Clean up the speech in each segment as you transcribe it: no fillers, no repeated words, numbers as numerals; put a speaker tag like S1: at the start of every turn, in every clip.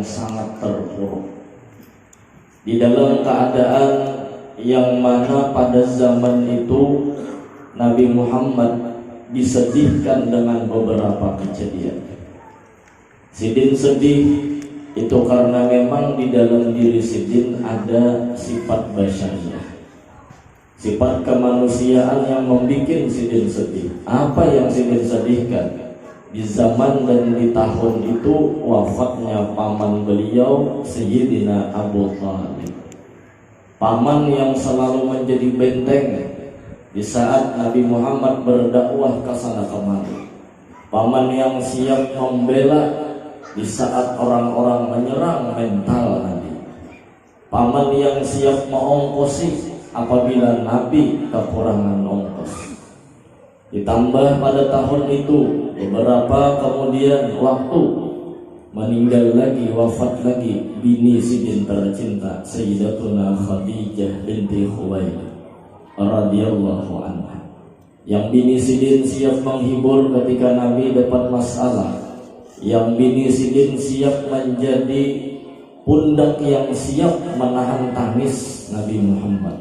S1: sangat terpuruk, di dalam keadaan yang mana pada zaman itu Nabi Muhammad disedihkan dengan beberapa kejadian. Sidin sedih itu karena memang di dalam diri Sidin ada sifat basyariah, sifat kemanusiaan yang membuat Sidin sedih. Apa yang Sidin sedihkan? Di zaman dan di tahun itu wafatnya paman beliau Sayyidina Abu Thalib, paman yang selalu menjadi benteng di saat Nabi Muhammad berdakwah ke sana kemari, paman yang siap membela di saat orang-orang menyerang mental Nabi, paman yang siap mengongkosi apabila Nabi kekurangan ongkos. Ditambah pada tahun itu beberapa kemudian waktu meninggal lagi, wafat lagi bini Sidin tercinta Sayyidatuna Khadijah binti Khuwailid radhiyallahu anha, yang bini Sidin siap menghibur ketika Nabi dapat masalah, yang bini Sidin siap menjadi pundak yang siap menahan tangis Nabi Muhammad,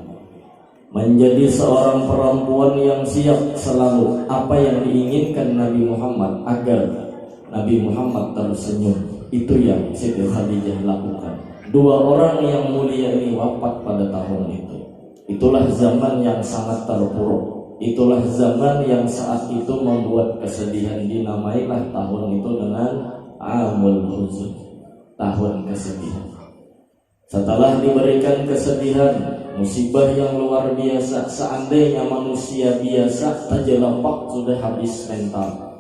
S1: menjadi seorang perempuan yang siap selalu apa yang diinginkan Nabi Muhammad agar Nabi Muhammad tersenyum. Itu yang Siti Khadijah lakukan. Dua orang yang mulia ini wafat pada tahun itu. Itulah zaman yang sangat terpuruk. Itulah zaman yang saat itu membuat kesedihan. Dinamailah tahun itu dengan Amul Huzn, tahun kesedihan. Setelah diberikan kesedihan, musibah yang luar biasa, seandainya manusia biasa terjelapak sudah habis mental.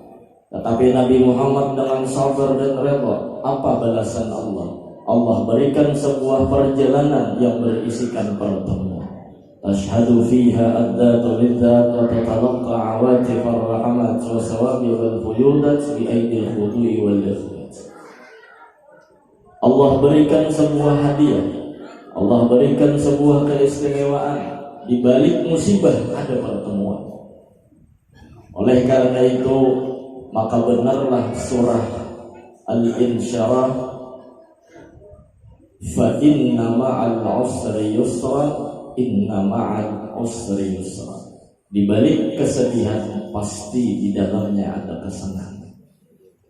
S1: Tetapi Nabi Muhammad dengan sabar dan rela, apa balasan Allah? Allah berikan sebuah perjalanan yang berisikan pertemuan. Tashhadu fiha addatu lidzat wa tatalaqqa awatif ar-rahmat wa sawabi wal fuyudat bi aidil khudu'i wal ikhlas. Allah berikan sebuah hadiah, Allah berikan sebuah keistimewaan. Di balik musibah ada pertemuan. Oleh karena itu, maka benarlah surah Al-Insyirah, fa inna ma'al usri yusra, inna ma'al usri yusra. Di balik kesedihan pasti di dalamnya ada kesenangan.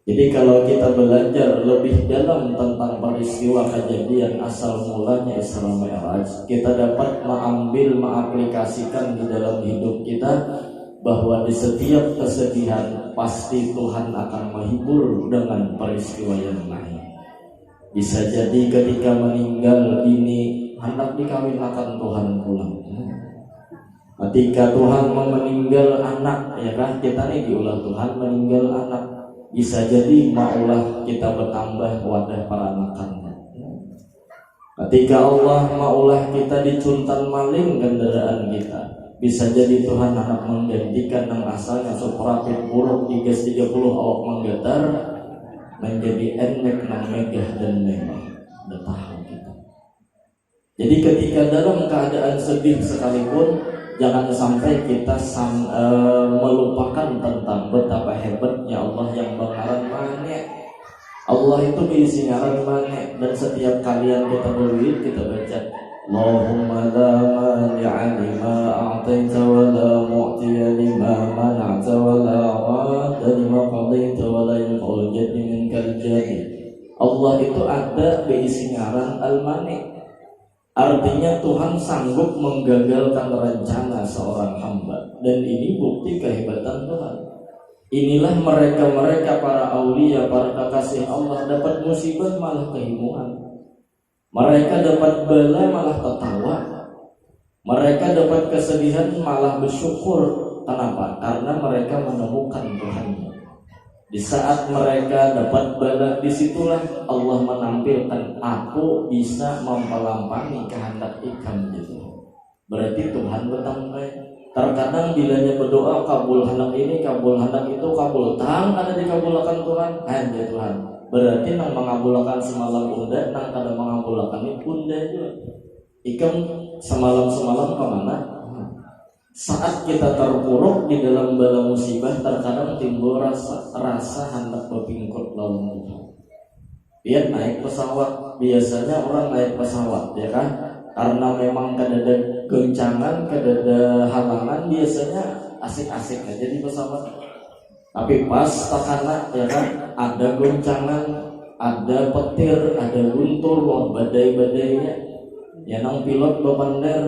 S1: Jadi kalau kita belajar lebih dalam tentang peristiwa kejadian asal mulanya Isra Mi'raj, kita dapat mengaplikasikan di dalam hidup kita bahwa di setiap kesedihan pasti Tuhan akan menghibur dengan peristiwa yang lain. Bisa jadi ketika meninggal ini hendak dikawinkan Tuhan pulang. Ketika Tuhan meninggal anak, ya kan, kita nih diulah Tuhan meninggal anak. Bisa jadi maulah kita bertambah wadah para makannya. Ketika Allah maulah kita dicuntan maling kendaraan kita, bisa jadi Tuhan anak menggantikan yang asalnya seperapit buruk 30 awak menggetar menjadi enek nang megah dan mewah betah kita. Jadi ketika dalam keadaan sedih sekalipun, jangan sampai kita melupakan tentang betapa hebatnya Allah yang mengaran manik. Allah itu berisi ngaran manik, dan setiap kalian kita berwid kita baca Allahumma la mani'a lima a'taita wa la mu'tiya lima mana'ta wa la radda lima qadaita wa la yanfa'ul jaddi minkal jaddi. Allah itu ada berisi ngaran al-manik. Artinya Tuhan sanggup menggagalkan rencana seorang hamba, dan ini bukti kehebatan Tuhan. Inilah mereka para aulia, para kekasih Allah, dapat musibah malah kehimuan. Mereka dapat bala malah tertawa. Mereka dapat kesedihan malah bersyukur. Kenapa? Karena mereka menemukan Tuhan. Di saat mereka dapat bala, disitulah Allah menampilkan aku bisa mempelampani kehendak ikan gitu. Berarti Tuhan bertambah. Terkadang bilanya berdoa kabul hendak ini, kabul hendak itu, kabul tang ada dikabulkan Tuhan. Hanya Tuhan. Berarti nang mengabulkan semalam unda, nang kada mengabulkan ini unda juga. Ikan semalam kemana? Saat kita terpuruk di dalam bala musibah, terkadang timbul rasa hendak berpingkut lawan Tuhan. Dia naik pesawat, biasanya orang naik pesawat ya kan, karena memang kadada goncangan, kadada halangan, biasanya asik-asik aja di pesawat. Tapi pas takana ya kan, ada goncangan, ada petir, ada guntur, badai-badainya. Ya nang pilot bebander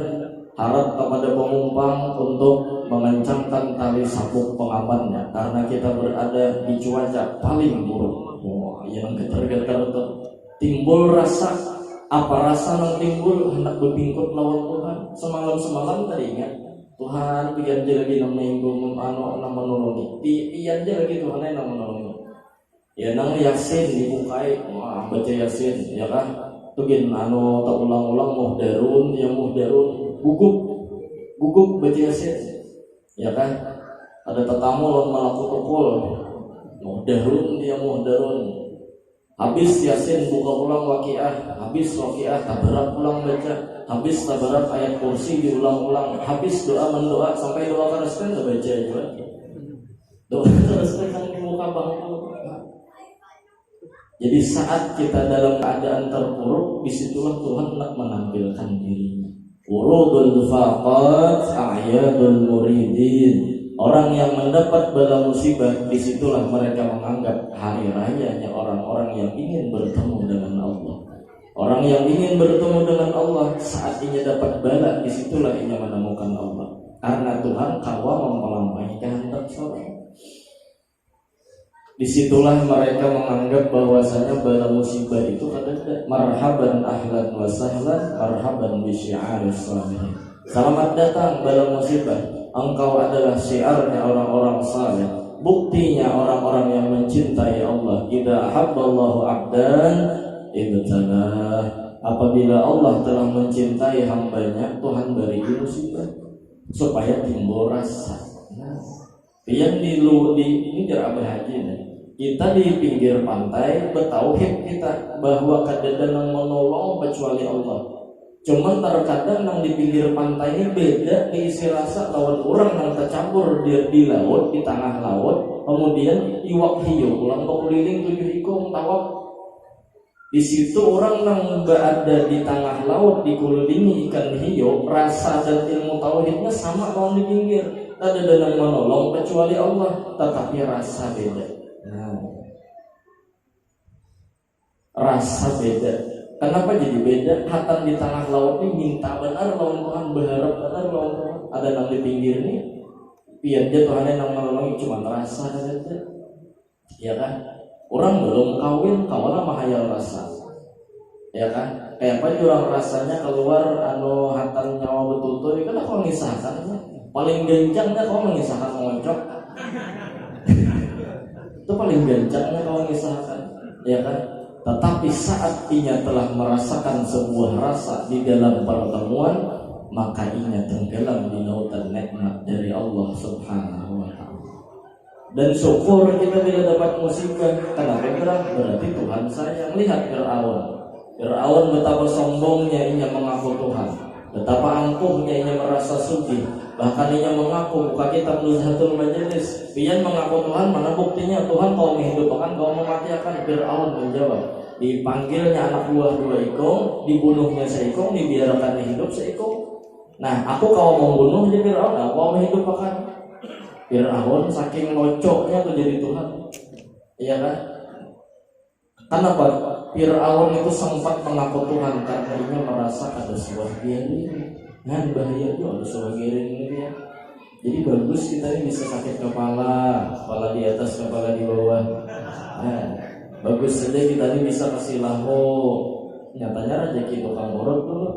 S1: harap kepada penumpang untuk mengencangkan tali sabuk pengamannya karena kita berada di cuaca paling buruk. Wah, yang getar-getar itu timbul rasa apa rasa nang timbul hendak berpingkut lawan Tuhan. Semalam tadi ingat Tuhan pian aja lagi nang minggu nama menolongi. Pian aja lagi Tuhan yang menolongi. Ya nang Yasin dibukai, wah baca Yasin ya kan. Tugin tak ulang-ulang muhdarun gugup baca Yasin. Ya kan? Ada tetamu lawan malaku tukul. Muhdarun. Habis Yasin buka ulang Waqiah, habis Waqiah tabarak ulang baca, habis tabarak ayat kursi diulang-ulang, habis doa mendoa sampai doa karaskan enggak baca juga. Doa karaskan yang di muka bangku. Jadi saat kita dalam keadaan terpuruk, disitulah Tuhan hendak menampilkan dirinya. Urudul faqat a'yadul muridin. Orang yang mendapat bala musibah, disitulah mereka menganggap hari rayanya orang-orang yang ingin bertemu dengan Allah. Orang yang ingin bertemu dengan Allah, saat ia dapat bala, disitulah ia menemukan Allah. Karena Tuhan kawa mempelampaui kehendak seorang. Disitulah mereka menganggap bahwasanya bala musibah itu ada marhaban ahlan wa sahlan, marhaban bi syi'aris salihin. Selamat datang bala musibah, engkau adalah syiarnya orang-orang saleh, buktinya orang-orang yang mencintai Allah. Idza ahabballahu 'abdan ibtalah. Apabila Allah telah mencintai hambanya, Tuhan beri musibah supaya timbul rasa. Yang ini jar abah haji nih. Kita di pinggir pantai bertauhid kita bahwa kadang yang menolong kecuali Allah. Cuman terkadang yang di pinggir pantai ini beda diisi rasa lawan orang yang tercampur di laut, di tengah laut, kemudian iwak hiu ulang keliling 7 ikung tawaf. Di situ orang yang berada di tengah laut dikelilingi ikan hiu, rasa dan ilmu tauhidnya sama lawan di pinggir. Tak ada yang menolong kecuali Allah, tetapi rasa beda. Nah, rasa beda. Kenapa jadi beda? Hatan di tengah laut ini minta benar lawan Tuhan, berharap benar lawan Tuhan. Ada yang di pinggir nih, biar dia Tuhan yang menolongi cuma rasa saja. Ya kan? Orang belum kawin, kawan mahayal rasa. Ya kan? Kayak apa orang rasanya keluar hatan nyawa betul-betul, kan aku mengisahkannya. Paling gancangnya kau mengisahkan mengocok. Itu paling gancangnya kau mengisahkan, ya kan? Tetapi saat ia telah merasakan sebuah rasa di dalam pertemuan, maka ia tenggelam di lautan nikmat dari Allah Subhanahu wa ta'ala. Dan syukur kita bila dapat musibah. Kenapa berang? Berarti Tuhan sayang. Lihat Fir'aun betapa sombongnya ia mengaku Tuhan, betapa angkuhnya ia merasa suci. Bahkan ia mengaku, buka kitab Nuzhatul Majalis, pian mengaku Tuhan, mana buktinya Tuhan kau menghidupkan, kau mematikan. Fir'aun menjawab, dipanggilnya anak buah 2 ikong, dibunuhnya seikong, dibiarkan hidup seikong. Nah, aku kau membunuh jadi Fir'aun, aku kau menghidupkan. Fir'aun saking locoknya tuh jadi Tuhan. Iya kan? Kenapa? Fir'aun itu sempat mengaku Tuhan karena ia merasa ada sebuah diri. Nah bahaya itu ada sebagian ini ya. Jadi bagus kita ini bisa sakit kepala di atas, kepala di bawah. Nah, bagus saja kita ini bisa kasih lahu. Nyatanya rezeki tukang urut dulu.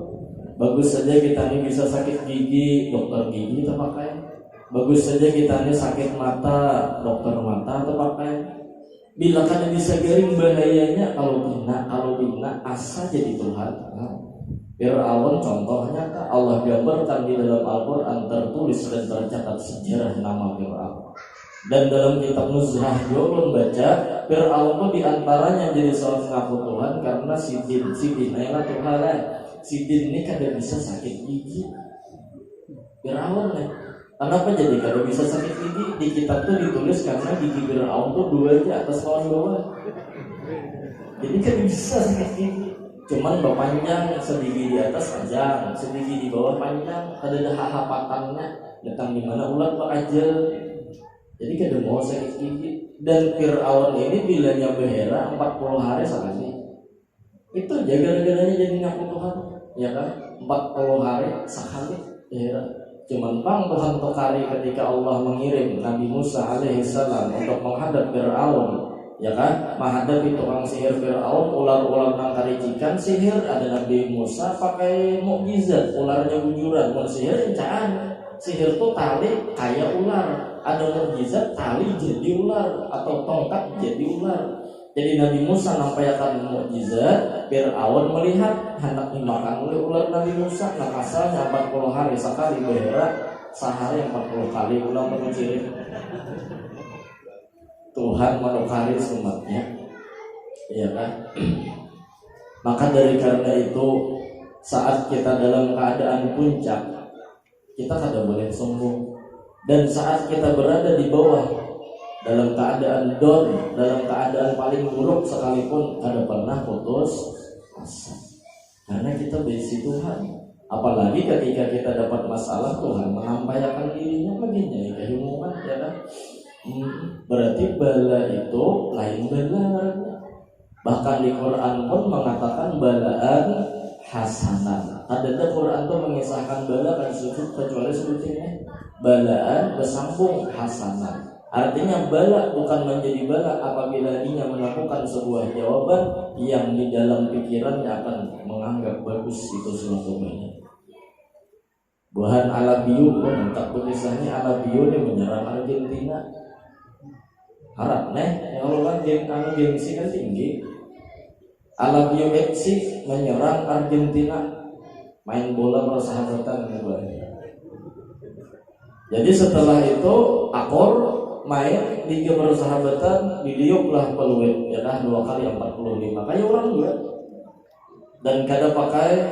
S1: Bagus saja kita ini bisa sakit gigi, dokter gigi terpakai. Bagus saja kita ini sakit mata, dokter mata terpakai. Bila kada bisa garing bahayanya kalau bina asa jadi Tuhan. Fir'aun contohnya Allah gambarkan di dalam Al-Quran, tertulis dan tercatat sejarah nama Fir'aun. Dan dalam kitab Nuzhah Jolun baca Fir'aun itu diantaranya jadi seorang ngaku Tuhan karena Sidin Tuhan. Sidin ini kada bisa sakit gigi. Fir'aun nih. Kenapa jadi kada bisa sakit gigi? Di kitab itu ditulis karena gigi Fir'aun itu 2 aja atas lawan bawah. Jadi kan bisa sakit gigi. Cuman panjang, sedikit di atas panjang, sedikit di bawah panjang, ada hapatannya, datang di mana ular aja. Jadi kada mau sakit gigi. Dan Fir'aun ini bilanya behera 40 hari sekali. Itu aja gara-garanya jadi ngaku Tuhan, ya kan? 40 hari sekali behera. Cuman pang Tuhan tekari ketika Allah mengirim Nabi Musa alaihissalam untuk menghadap Fir'aun, ya kan, menghadapi tukang sihir Fir'aun, ular-ular nang karicikan sihir. Ada Nabi Musa pakai mukjizat, ularnya bujuran. Mau sihir encaan, sihir tuh tali kayak ular, ada mukjizat tali jadi ular atau tongkat jadi ular. Jadi Nabi Musa nampakkan mukjizat, Fir'aun melihat hendak dimakan oleh ular Nabi Musa. Nah asalnya 40 hari sekali behera, sehari 40 kali ulang menciri. Tuhan menukari umatnya, ya kan? Maka dari karena itu, saat kita dalam keadaan puncak, kita kada boleh sombong. Dan saat kita berada di bawah, dalam keadaan down, dalam keadaan paling buruk sekalipun, kada pernah putus asa. Karena kita berisi Tuhan. Apalagi ketika kita dapat masalah, Tuhan menampakkan dirinya baginya kehimuman, ya kan? Berarti bala itu lain bala. Bahkan di Quran pun mengatakan balaan hasanah. Ada Quran tuh mengisahkan bala kan sujud kecuali sebutnya balaan bersambung hasanah. Artinya bala bukan menjadi bala apabila ia melakukan sebuah jawaban yang di dalam pikirannya akan menganggap bagus itu suatu bala. Buhan Alabiu menentang kisahnya. Alabiu dia menyerang Argentina. Harap yang Allah gengsi kan tinggi. Alabiu FC menyerang Argentina, main bola persahabatan dengan. Jadi setelah itu akor main liga persahabatan diliuklah peluit, ya kan 2 kali 45 kayak orang juga. Dan kada pakai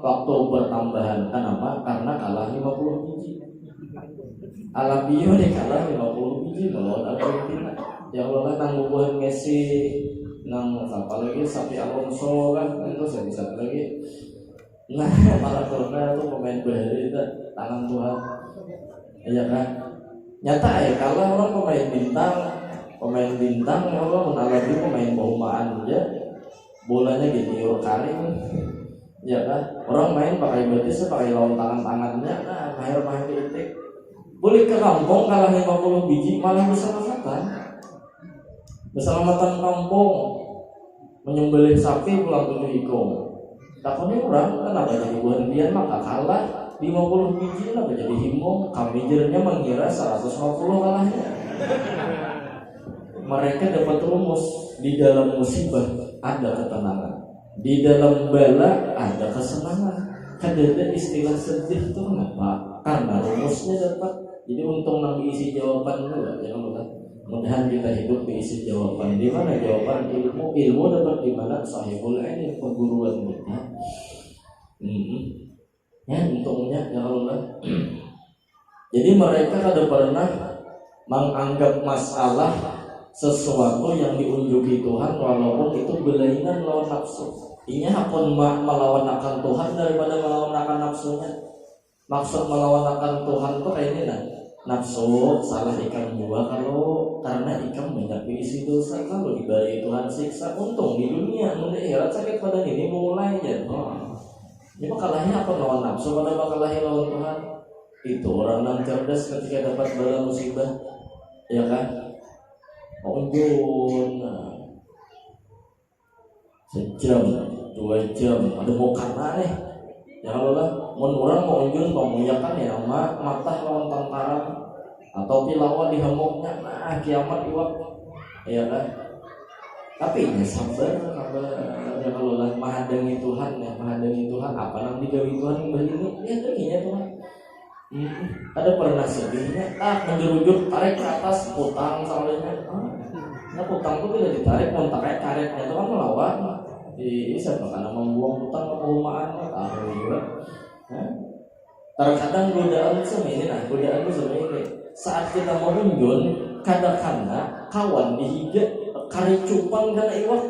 S1: waktu bertambahan. Kenapa? Karena kalah 50 biji. Alabiu dia kalah 50 biji melawan Argentina. Ya Allah nang bubuhan Messi, nang apa lagi Sapi Alonso kan itu saya bisa lagi. Nah Maradona itu pemain bahari itu tangan Tuhan, iya kan? Nyata ya kalau orang pemain bintang ya Allah menalami pemain bohmaan aja, bolanya gitu karing, ya kan? Orang main pakai betis, pakai lawan tangannya, nah mahir detik. Boleh ke kampung kalah 50 biji malah Keselamatan kampung menyembelih sapi pulang 7 ekor. Takutnya orang kenapa jadi berhentian maka kalah 50 biji kenapa jadi himbong. Kamijernya mengira 150 kalahnya. Mereka dapat rumus di dalam musibah ada ketenangan, di dalam bala ada kesenangan. Ada istilah sedih itu kenapa? Karena rumusnya dapat. Jadi untung nang isi jawaban dulu ya Allah. Mudah-mudahan kita hidup diisi jawaban. Di mana jawaban ilmu dapat di mana sahibul ilmi perguruan kita. Ya untungnya ya Allah. Jadi mereka kada pernah menganggap masalah sesuatu yang diunjuki Tuhan walaupun itu berlainan lawan nafsu. Inya pun melawan akan Tuhan daripada melawan akan nafsunya. Maksud melawan akan Tuhan tuh kayak ini nafsu salah ikan dua kalau karena ikan banyak diisi dosa. Kalau diberi Tuhan siksa, untung di dunia akhirat sakit pada ini mulai ya. Ini kalahnya apa lawan nafsu pada bakalahi lawan Tuhan. Itu orang yang cerdas ketika dapat bala musibah, ya kan? Unjun sejam 2 jam ada mau karena ya Allah, orang mau unjun pemuyakan ya mata lawan tentara atau pilawat di hamuknya, nah kiamat iwak, ya kan? Tapi ya sabar ya kalau lah menghadang Tuhan apa nang digawi Tuhan begini ya begini Tuhan. Ada pernah sedihnya, menjerujuk tarik ke atas utang soalnya, nah utang itu tidak ditarik, mau tarik karetnya itu kan melawan. Bisa karena membuang utang ke perumahan juga. Terkadang godaan seperti ini. Saat kita mau unjun, kadang-kadang kawan dihiga kari cupang karena iwak.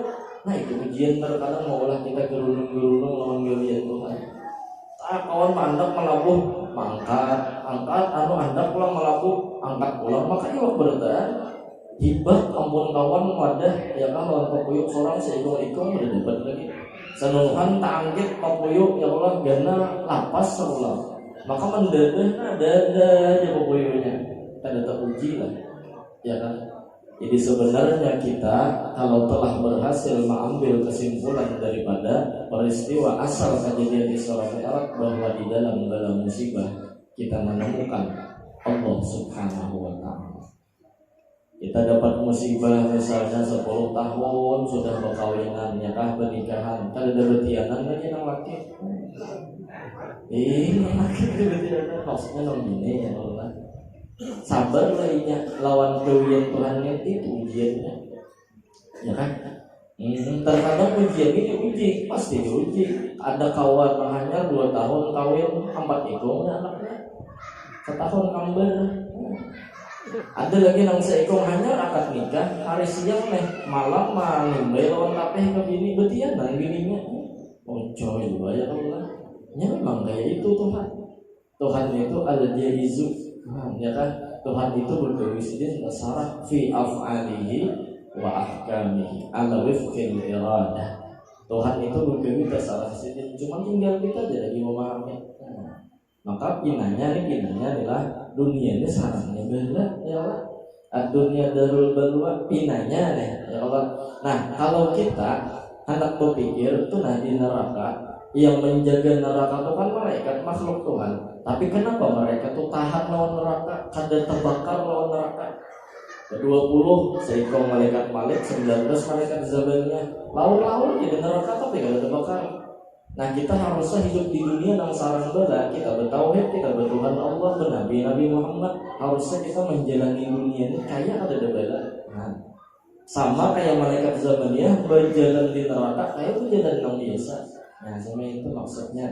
S1: Nah itu ujian terkadang maulah kita gerunung-gerunung lawan galian Tuhan. Kawan mandak melabuh angkat anu andak pulang melabuh angkat pulang, maka iwak berdan hibat ampun kawan wadah ya kan lawan papuyuk seorang seikong-ikong berdebat lagi sanuhan tak angkit papuyuk ya Allah gana lapas sebulan, maka mendadah ada aja papuyuknya ada teruji lah ya kan. Jadi sebenarnya kita kalau telah berhasil mengambil kesimpulan daripada peristiwa asal kejadian di Surah Al-Araf bahwa di dalam musibah kita menemukan Allah Subhanahu wa Ta'ala. Kita dapat musibah misalnya 10 tahun sudah berkawinan, ya kah pernikahan, kan ada betianan lagi nang laki. Laki betianan maksudnya nang gini ya Allah. Sabar lainnya lawan kewian Tuhan itu ujiannya, ya kan? Terkadang ujian ini diuji, pasti diuji. Ada kawan hanya 2 tahun kawin 4 ikong anaknya, setahun kambal. Ada lagi nang seikong hanya akad nikah hari siang malam manimbe lawan tapeh ke bini betian nang bininya. Coy juga ya Allah. Ya memang kayak itu Tuhan itu al-jaizu. Ya kan, Tuhan itu berkewisdin nasarah fi af'alihi wa ahkamihi ala wifqil iradah. Tuhan itu berkewisdin nasarah, cuma tinggal kita jadi memahami. Maka pinanya adalah dunia ini sarangnya beda ya Allah. Dunia darul balwa pinanya ya Allah. Nah kalau kita hendak berpikir tuh di neraka, yang menjaga neraka itu kan malaikat makhluk Tuhan. Tapi kenapa mereka tuh tahan lawan neraka, kada terbakar lawan neraka? 20 seikong malaikat Malik, 19 malaikat Zabaniyah, lawan di neraka tapi kada terbakar. Nah kita harusnya hidup di dunia yang sarang bala, kita bertauhid, kita bertuhan Allah, bernabi Muhammad. Harusnya kita menjalani dunia ini kayak ada bala. Nah, sama kayak malaikat Zabaniyah berjalan di neraka, kayak itu jalan yang biasa. Nah sama itu maksudnya,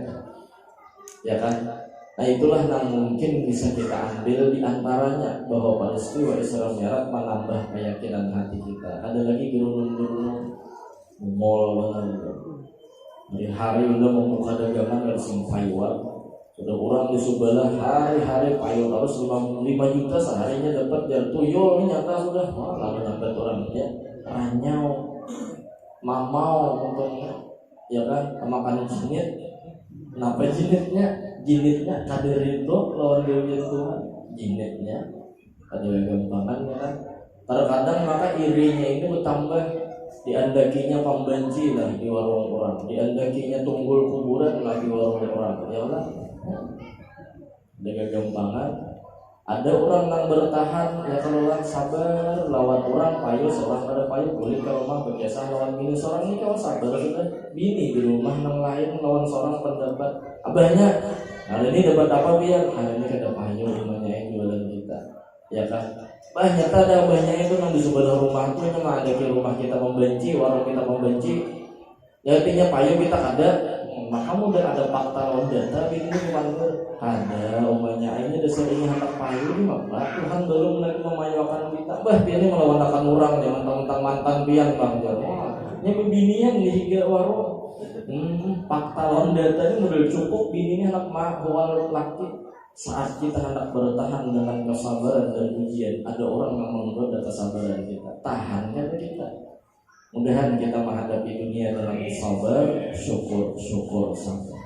S1: ya kan? Nah itulah yang mungkin bisa kita ambil di antaranya bahwa peristiwa Isra Mi'raj menambah keyakinan hati kita. Ada lagi gerunung-gerunung mall dari hari udah membuka dagangan dari sing payuan. Sudah orang di sebelah hari-hari payung harus 5 juta seharinya dapat dari tuyul nyata sudah. Wah lalu dapat orangnya ranyau mamau untungnya ya kan makan jinit. Kenapa jinitnya kader itu lawan dewi Tuhan jinitnya ada gampangan ya kan. Terkadang maka irinya ini bertambah, diandakinya pembenci lah di warung orang, diandakinya tunggul kuburan lah di warung orang ya Allah. Dengan gampangan ada orang yang bertahan ya kalau orang sabar lawan orang payu seorang pada payu boleh ke rumah berkisah lawan bini seorang ini kalau sabar sudah bini di rumah yang lain lawan seorang pendapat abahnya hari ini dapat apa biar hari ini ada payu rumahnya yang jualan kita ya kan. Banyak ada abahnya itu yang di sebelah rumah itu yang ada di rumah kita membenci, warung kita membenci ya artinya payu kita ada. Maka udah ada fakta lawan data ini kemana ada umumnya ini udah seringnya hendak payu ini maka Tuhan belum lagi memajukan kita bah ini melawan orang ya mentang-mentang mantan pian bang wah ini binian di hingga warung fakta lawan data ini udah cukup bininya hendak mahal laki. Saat kita hendak bertahan dengan kesabaran dan ujian ada orang yang menggoda kesabaran kita tahan kan kita. Mudahan kita menghadapi dunia dengan sabar, syukur sabar.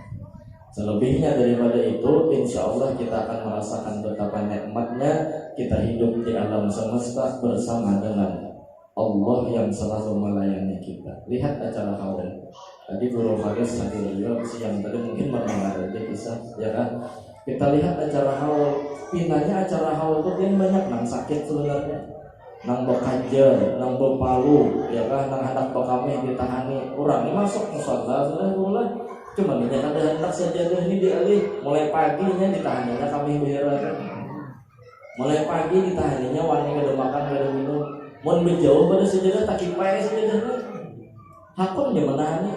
S1: Selebihnya daripada itu, insya Allah kita akan merasakan betapa nikmatnya kita hidup di alam semesta bersama dengan Allah yang selalu melayani kita. Lihat acara haul. Tadi Guru Faris hadir juga siang tadi mungkin mendengar aja kisah, ya kan? Kita lihat acara haul. Pinanya acara haul itu dia banyak nang sakit sebenarnya. Nang bakajar, nang bepalu, ya kan, nang hendak kami ditahani orang ini masuk musola sudah mulai. Cuma ini ada hendak saja ini dialih. Mulai paginya ditahaninya kami berhera. Mulai pagi ditahaninya wani kada makan kada minum. Mun menjauh pada sejadah tak kipai sejadah. Hakun dia menahani.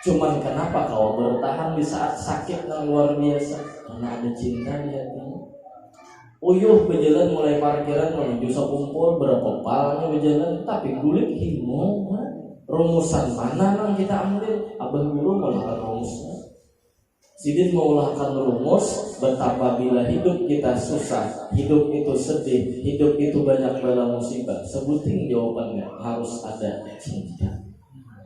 S1: Cuman kenapa kau bertahan di saat sakit yang luar biasa? Karena ada cinta di hatinya. Uyuh berjalan mulai parkiran menuju sekumpul berapa palnya berjalan tapi gulik himo Rumusan mana yang kita ambil? Abah guru mengulahkan rumusnya. Sidin mengulahkan rumus betapa bila hidup kita susah, hidup itu sedih, hidup itu banyak bala musibah. Sebutin jawabannya, harus ada cinta.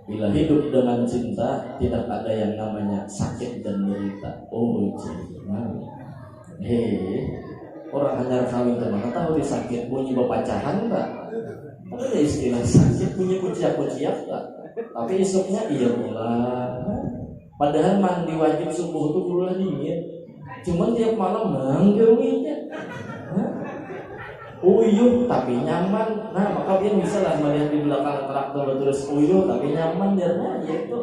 S1: Bila hidup dengan cinta, tidak ada yang namanya sakit dan derita. Oh cinta. Orang hanya kawin teman, tahu di sakit bunyi bepacahan enggak? Ada istilah sakit bunyi kuciak-kuciak enggak? Tapi isuknya iya pulang. Padahal mandi wajib subuh itu dulu dingin. Cuman tiap malam manggilnya. Uyuh tapi nyaman. Nah maka dia bisa lah melihat di belakang traktor terus uyuh tapi nyaman dia. Nah itu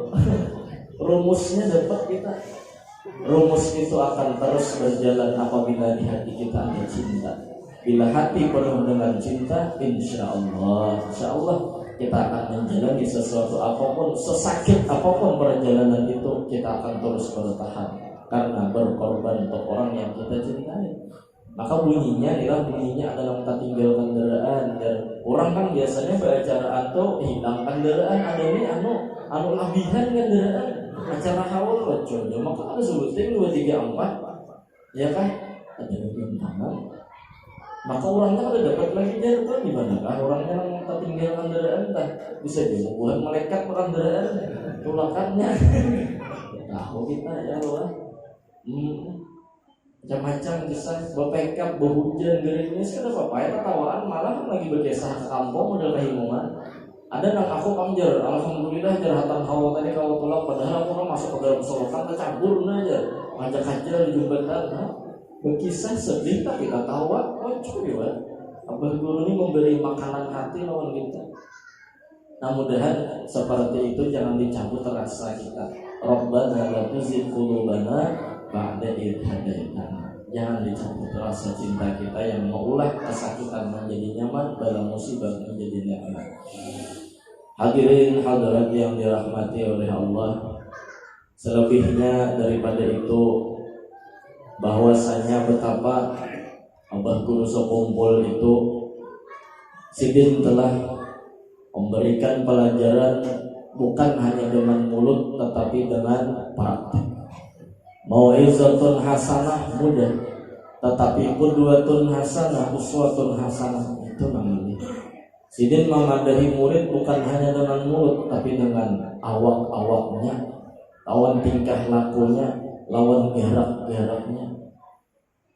S1: rumusnya dapat kita. Rumus itu akan terus berjalan apabila di hati kita ada cinta. Bila hati penuh dengan cinta, insya Allah kita akan menjalani sesuatu apapun, sesakit apapun perjalanan itu, kita akan terus bertahan karena berkorban untuk orang yang kita cintai. Maka bunyinya adalah kita tinggal kendaraan. Dan orang kan biasanya beracara atau hilang kendaraan, ada ini anu labihan kendaraan, acara haul wajib. Maka ada sebutin 2, 3, 4, ya kan? Ada yang tangan. Maka orangnya ada dapat lagi jatuh gimana kan? Orangnya yang tinggal kendaraan dah bisa dibuat melekat kendaraan tulakannya. Tahu kita ya Allah. Macam-macam kisah bapekap berhujan gerimis kan apa ya ketawaan malah lagi berkisah ke kampung udah kehimungan. Ada nang aku kamjer, alhamdulillah jarhatan hawa tadi kau tolak padahal aku masuk ke dalam solokan tercampur aja ngajak-ngajak di jembatan. Berkisah sedih tapi kita tawa, cuy ya. Abah guru ini memberi makanan hati lawan kita. Nah mudahan seperti itu jangan dicabut rasa kita. Rabbana la tuzigh qulubana ba'da idh hadaitana. Jangan dicabut rasa cinta kita yang mengulah kesakitan menjadi nyaman, bala musibah menjadi nikmat. Hadirin hadirat yang dirahmati oleh Allah. Selebihnya daripada itu, bahwasanya betapa Abah Guru Sokumpul itu Sidin telah memberikan pelajaran bukan hanya dengan mulut tetapi dengan praktek. Mau'izatun hasanah mudah, tetapi qudwatun hasanah, uswatun hasanah itu namanya. Sidin memadahi murid bukan hanya dengan mulut tapi dengan awak-awaknya, lawan tingkah lakunya, lawan gerak-geraknya,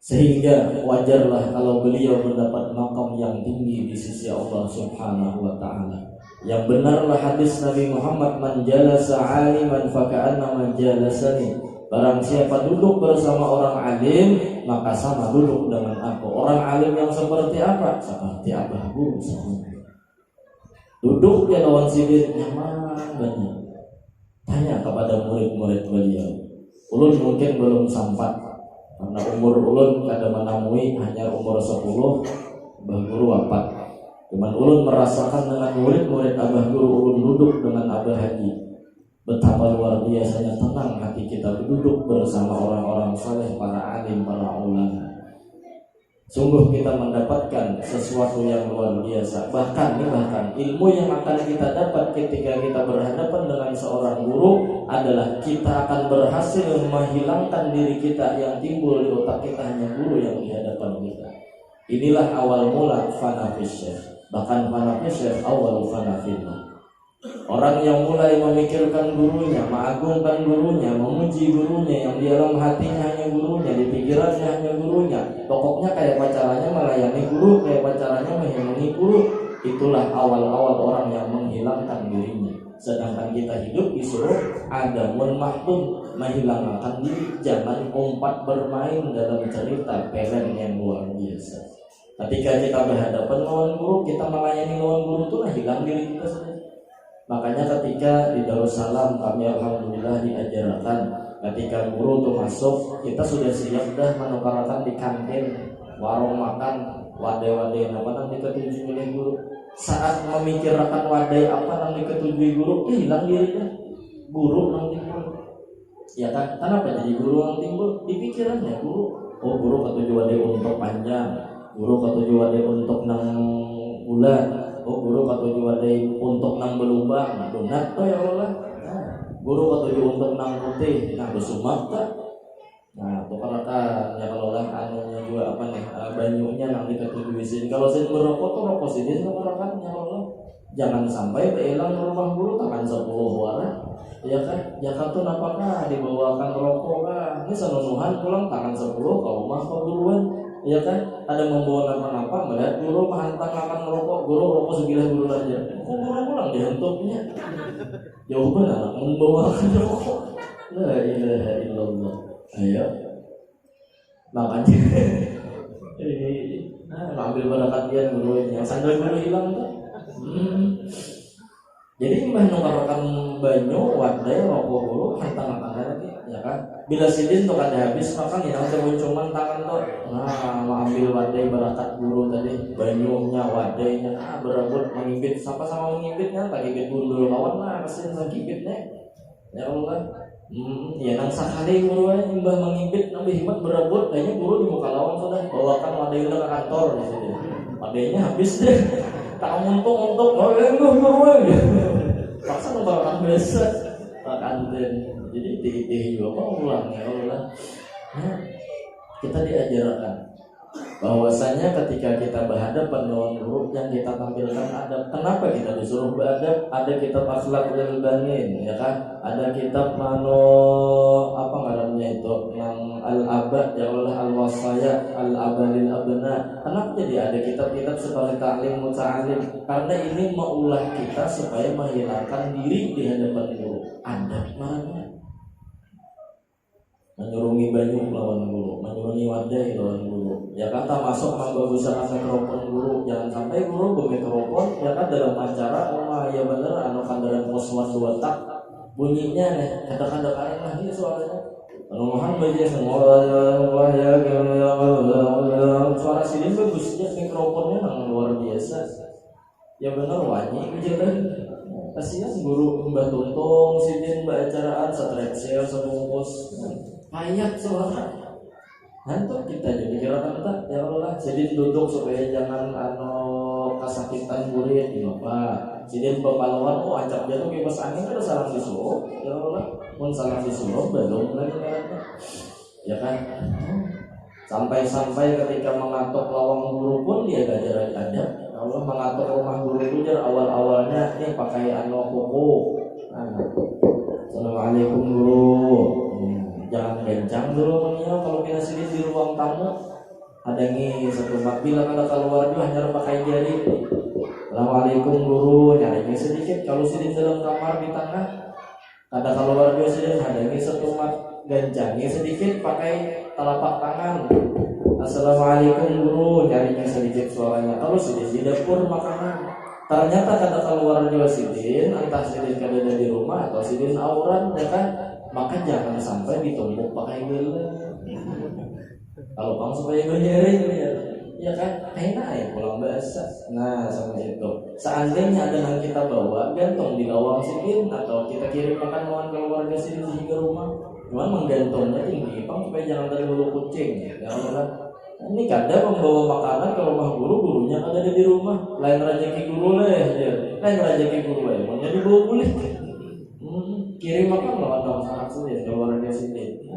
S1: sehingga wajarlah kalau beliau mendapat makam yang tinggi di sisi Allah Subhanahu wa taala. Yang benarlah hadis Nabi Muhammad, man jalasa aliman faka'anna man jalasani. Barang siapa duduk bersama orang alim maka sama duduk dengan aku. Orang alim yang seperti apa? Seperti Abah Guru. Duduk dia lawan Sidin nyaman banget. Tanya kepada murid-murid beliau. Ulun mungkin belum sampai karena umur ulun kada menemui hanya umur 10, Abah Guru wafat. Cuman ulun merasakan dengan murid-murid Abah Guru, ulun duduk dengan Abah Haji. Betapa luar biasanya tenang hati kita duduk bersama orang-orang saleh, para alim, para ulama. Sungguh kita mendapatkan sesuatu yang luar biasa. Bahkan ilmu yang akan kita dapat ketika kita berhadapan dengan seorang guru adalah kita akan berhasil menghilangkan diri kita yang timbul di otak kita hanya guru yang di hadapan kita. Inilah awal mula fana fisyekh. Bahkan fana fisyekh awal fana fillah. Orang yang mulai memikirkan gurunya, mengagungkan gurunya, memuji gurunya, yang di dalam hatinya hanya gurunya, di pikirannya hanya gurunya, pokoknya kayak pacarannya melayani guru, kayak pacarannya menghilangkan guru. Itulah awal-awal orang yang menghilangkan dirinya. Sedangkan kita hidup disuruh adamun mahtum, menghilangkan diri. Jangan umpat bermain dalam cerita pelen yang luar biasa. Ketika kita berhadapan lawan guru, kita melayani lawan guru itu hilang diri kita sendiri. Makanya ketika di Darussalam kami alhamdulillah diajarkan ketika guru tuh masuk, kita sudah siap dah menukarakan di kantin, warung makan, wadai-wadai apa yang diketujui oleh guru. Saat memikirkan wadai apa yang diketujui guru, hilang dirinya. Guru yang timbul. Ya kan? Kenapa jadi guru yang timbul? Di pikirannya guru. Oh guru ketujuh wadai untuk panjang, guru ketujuh wadai untuk 6 bulan. oh guru katuju wadai untuk nang belubang donat tuh ya Allah. Guru katuju untuk nang putih nang besumak tak. Nah tukar ya kalau lah anunya juga apa nih banyunya nang dikatuju sini. Kalau sini merokok tuh rokok sini tukar ya Allah. Jangan sampai hilang rumah guru tangan 10 waran. Ya kan, Jakarta apakah dibawakan rokok kah? Ini sanunuhan pulang tangan 10 ke rumah keguruan. Ya kan, ada membawa apa-apa, melihat guru menghantam akan merokok, guru rokok sebilah guru aja. Kok guru pulang dihentupnya? Jawaban anak membawakan rokok. La ilaha illallah. Ayo, makanya, ambil barakat dia guru yang sandal guru hilang tuh. Jadi mbah nukarkan banyu wadai rokok guru hantang lagi ya kan bila sidin tuh kada habis makan ya cuman tangan tuh mau ambil wadai barakat guru tadi banyunya wadainya berebut mengimpit sama-sama mengimpitnya tak gigit gundul kawan lah kesin sakitnya ya Allah ya nang sakali guru aja mbah mengimpit nambah hikmat berebut kayaknya guru di muka lawan sudah bawakan wadai ke kantor di situ wadainya habis deh tak untung guru paksa ngebawakan biasa kantin jadi tih juga apa ulang ya Allah kita diajarkan bahwasanya ketika kita berhadapan dengan guru yang kita tampilkan adab. Kenapa kita disuruh beradab? Ada kitab Akhlaqul Banin ya kan, ada kitab apa namanya itu yang al-abad ya Allah al-wasaya al-abadil abna. Kenapa jadi ada kitab-kitab seperti taklim muta'alim? Karena ini maulah kita supaya menghilangkan diri di hadapan guru. Adab mana? Menyurungi banyu lawan guru, menyurungi wadai lawan guru. Ya kata masuk mengbagusakan mikrofon guru, jangan sampai guru bermikrofon ya kan dalam acara ya bener anu kandaran poswan 2 tak bunyinya nih kata-kata kalian lagi suaranya. Nuhan baca semua ya suara sini bagusnya mikrofonnya nang luar biasa. Ya bener wanyi kejadian. Kasihan guru mbah tuntung sidin mbak acaraan satrepsil sebungkus payah suara hantu kita jadi kira-kira tak ya Allah sidin duduk supaya jangan kasakitan murid di bapak sidin pemaluan acap dia tuh kipas angin ada salam disuruh ya Allah pun salam disuruh belum lagi ya kan sampai ketika mengatok lawang guru pun dia gajar adab. Allah mengatur rumah guru itu awal-awalnya ini pakai kuku. Assalamualaikum guru. Jangan kencang dulu ya kalau kita sini di ruang tamu. Ada nih satu mat bilang ada keluar juga hanya pakai jari. Assalamualaikum guru. Nyari sedikit kalau sini dalam kamar di tengah. Ada keluar juga sedikit ada nih satu mat ganjangi sedikit pakai telapak tangan. Assalamualaikum guru, nyarinya sedikit suaranya. Kalau sidin di dapur makanan. Ternyata kata keluar juga sidin, entah sidin kada ada di rumah atau sidin aurat ya kan. Maka jangan sampai ditumpuk pakai gele. Kalau kamu supaya nyeri ya kan, enak ya pulang bahasa. Nah sama itu. Seandainya ada yang kita bawa gantung di lawang sidin atau kita kirim makan lawan keluarga sidin hingga rumah. Cuman menggantungnya tinggi, supaya jangan dari hulu kucing ya kan. Ini kadang membawa makanan ke rumah guru, gurunya ada di rumah. Lain rezeki guru lain rezeki guru mau jadi bawa boleh. Kirim makan lawan kamu sangat sulit keluar dari sini.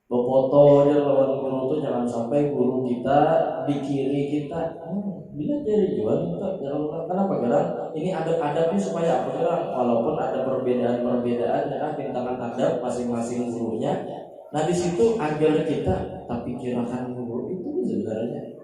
S1: Foto aja lawan guru tuh jangan sampai guru kita di kiri kita. Bila jadi jual kita kenapa garang? Ini adab-adabnya supaya apa garang? Walaupun ada perbedaan ya tindakan adab masing-masing gurunya. Nah di situ agar kita tapi kirakan guru itu sebenarnya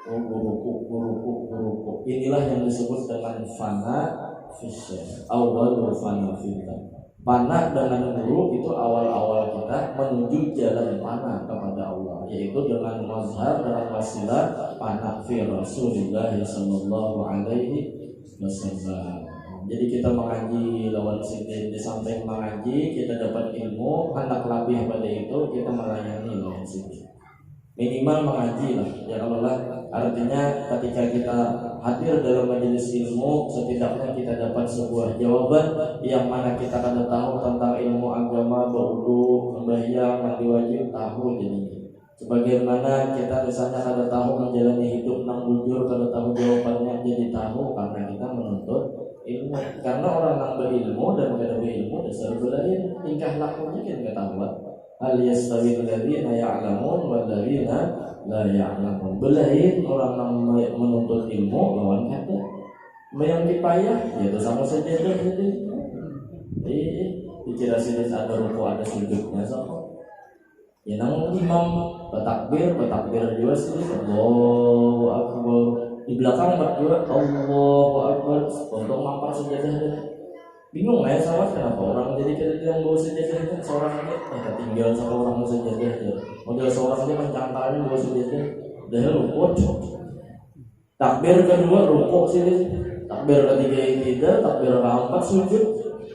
S1: guruku. Inilah yang disebut dengan fana fisya. Awal fana fita. Fana dengan guru itu awal-awal kita menuju jalan fana kepada Allah, yaitu dengan mazhar dengan wasilah fana fi Rasulillah sallallahu alaihi wasallam. Jadi kita mengaji lawan sidin, di samping mengaji kita dapat ilmu, hendak lebih pada itu kita melayani lawan sidin. Minimal mengaji lah, ya Allah. Artinya ketika kita hadir dalam majelis ilmu, setidaknya kita dapat sebuah jawaban yang mana kita akan tahu tentang ilmu agama, berwudu, sembahyang, mandi wajib, tahu jadinya. Sebagaimana kita misalnya kada tahu menjalani hidup nang bujur, kada tahu jawabannya jadi tahu Karena orang yang berilmu dan kada berilmu dasar belain tingkah lakunya kan ketahuan. Hal yastawi alladziina ya'lamun wal ladziina la ya'lamun. Belain orang yang menuntut ilmu lawan kada. Yang dipayah yaitu sama saja jadi. Dikira sini ada ruku ada sujudnya sama. Ya namun imam bertakbir juga sih Allahu Akbar. Di belakang berdua Allahu Akbar. Untuk mampar sejadah. Bingung ya sama kenapa orang jadi kita yang bawa sejadah kan seorang ini ketinggalan sama orang sejadah ya. Model seorang dia mencangkalnya bawa sejadah. Dah ruku. Takbir kedua ruku sini. Takbir ketiga tidak, takbir keempat sujud.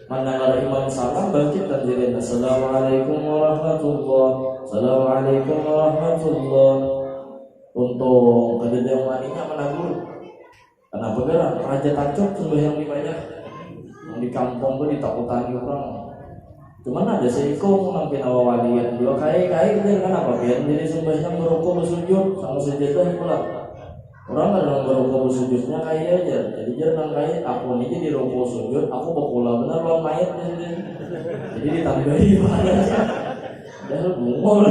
S1: Manakala imam salam bangkit dan diri. Assalamualaikum warahmatullahi. Assalamualaikum warahmatullahi. Untuk kededeng waninya menabur. Kenapa gerak? Raja tancap sembahyang di banyak. Di kampung tuh ditakutani orang. Cuman ada seiko nampin awalian dua kai dia kan apa biar jadi sembahyang berukuk bersujud sama sejadah pula. Orang kadang berukuk bersujudnya kayak aja. Jadi jangan kayak aku ini di rukuk sujud, aku berpula benar lawan mayat jadi ditambahi mana? Dah bungol.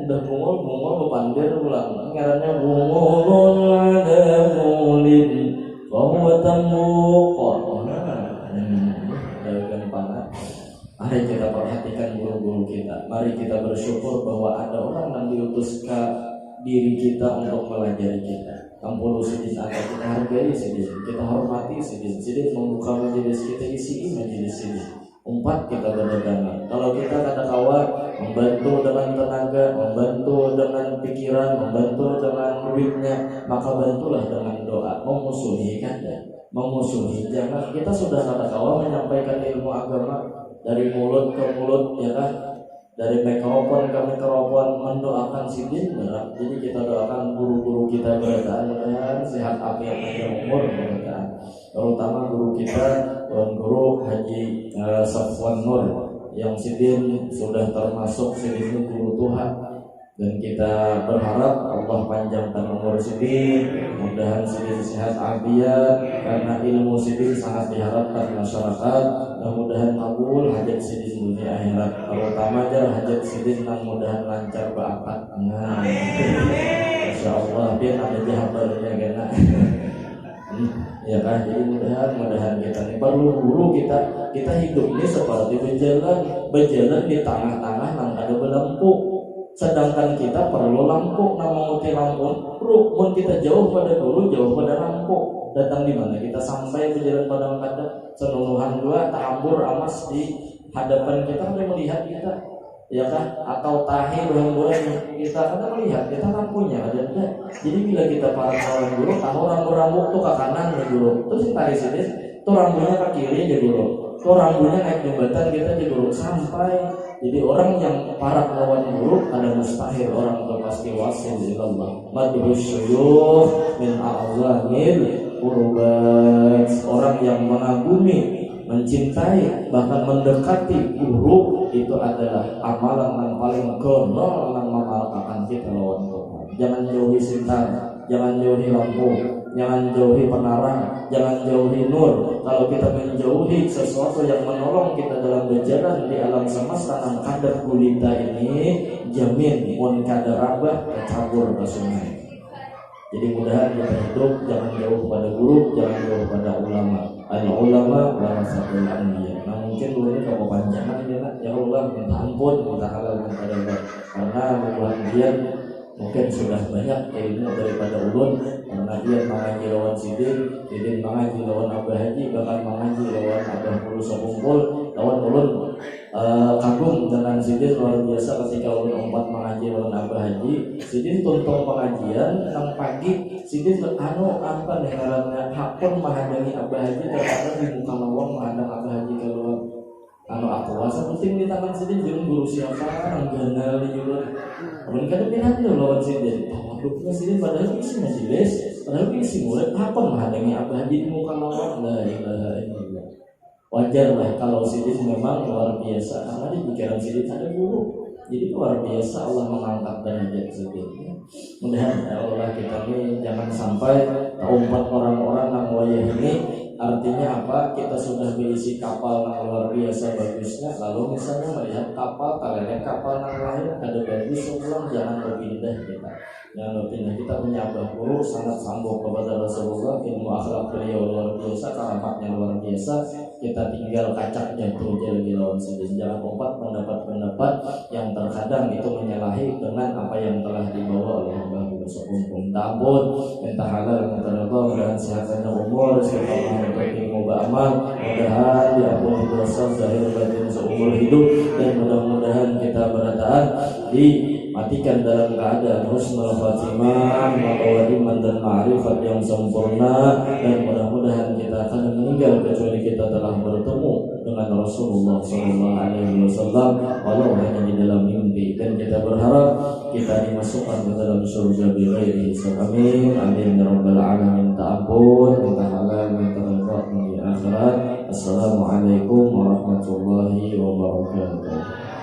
S1: Dah bungol bepandir pulang. Ngarannya bungol ada mulin. Bahwa tamu Mari kita perhatikan guru-guru kita. Mari kita bersyukur bahwa ada orang yang diutus ke diri kita untuk melajari kita. Kampung sidin ada kita hargai sidin, kita hormati sidin. Sidin membuka majelis kita isi majelis sidin. Umpat kita berdagangan. Kalau kita kata kawan membantu dengan tenaga, membantu dengan pikiran, membantu dengan duitnya, maka bantulah dengan doa. Memusuhi memusuhi. Jangan kita sudah kata kawan menyampaikan ilmu agama dari mulut ke mulut ya kan, dari mikrofon ke mikrofon mendoakan sidin benar. Jadi kita doakan guru-guru kita berada sehat afiat panjang umur berada. Terutama guru kita guru Haji Safwan Nur yang sidin sudah termasuk sidin guru Tuhan. Dan kita berharap Allah panjangkan umur sidin, mudah-mudahan sidin sehat afiat karena ilmu sidin sangat diharapkan masyarakat. Mudah-mudahan kabul hajat sidin dunia akhirat, terutama aja hajat sidin yang mudahan lancar berakad. Nah, insyaallah dia ada jahabannya kena. Ya kan, jadi mudahan kita ini perlu guru kita hidup ini seperti berjalan di tengah-tengah yang ada berlampu. Sedangkan kita perlu lampu, namun pun kita jauh pada guru, jauh pada lampu. Datang di mana kita sampai berjalan pada kadang senunuhan dua ta'ambur amas di hadapan kita ada melihat kita, ya kan? Atau tahir bulan kita ada melihat kita lampunya ada tidak. Jadi bila kita para kawan guru, tahu rambut tuh ke kanan ya guru, terus tarik sini, tuh rambutnya ke kiri ya guru, tuh rambutnya naik jembatan kita ya guru sampai. Jadi orang yang para lawan guru ada mustahil orang itu pasti wasil ilallah. Madhus syuyukh min a'zamil qurbat. Orang yang mengagumi, mencintai, bahkan mendekati guru itu adalah amalan yang paling gonol yang memalakakan kita lawan Tuhan. Jangan jauhi sintar, jangan jauhi lampu, jangan jauhi penerang, jangan jauhi nur. Kalau kita menjauhi sesuatu yang menolong kita dalam berjalan di alam semesta yang kadar gulita ini, jamin mun kadar rabah kecabur ke sungai. Jadi mudahan kita hidup jangan jauh pada guru, jangan jauh pada ulama. Al-ulama warasatul anbiya. Nah mungkin dulu ini kalau panjangan ya Allah minta ampun, minta halal, minta dapat. Karena kemudian mungkin sudah banyak ilmu daripada ulun, karena dia mengaji lawan sidin mengaji lawan Abah Haji, bahkan mengaji lawan Abah Pulu Sekumpul lawan ulun kagum dengan sidin luar biasa ketika ulun empat mengaji lawan Abah Haji. Sidin tuntung pengajian yang pagi sidin apa nih karena hakun menghadang Abah Haji, terkadang di muka lawang menghadang Abah Haji keluar aku rasa penting di tangan sidin jeung guru siapa yang ganal di juruan. Mungkin kada pilihan dia lawan sidin. Tawaduknya sidin padahal isi majelis, padahal isi murid apa menghadangi Abah Haji di muka lawang. La ilaha illallah. Wajar lah kalau sidin memang luar biasa. Karena di pikiran sidin ada guru. Jadi luar biasa Allah mengangkat derajat sidin. Mudah-mudahan Allah kita ini jangan sampai umpat orang-orang yang wayah ini Artinya apa? Kita sudah berisi kapal yang luar biasa bagusnya, lalu misalnya melihat kapal kalian kapal yang lain ada bagus pulang, jangan berpindah kita. Jangan berpindah, kita punya abah guru sangat sambung kepada Rasulullah, ilmu akhlak beliau luar biasa, karamatnya luar biasa. Kita tinggal kacaknya itu lebih lawan saja. Jangan lompat pendapat-pendapat yang terkadang itu menyalahi dengan apa yang telah dibawa oleh abah guru sekumpul. Tampun, minta halal, minta redha, mudahan sehatnya umur, sehat ilmu beramal, mudah-mudahan diampuni dosa zahir batin seumur hidup, dan mudah-mudahan kita berataan dimatikan dalam keadaan husnul khatimah, iman dan ma'rifat yang sempurna, dan mudah-mudahan kita akan meninggal kecuali kita telah bertemu dengan Rasulullah SAW walau hanya di dalam mimpi, dan kita berharap kita dimasukkan ke dalam surga bighairi hisab. Amin amin ya rabbal alamin. Ta'ampun, minta halal, minta redha di akhirat. Assalamualaikum warahmatullahi wabarakatuh.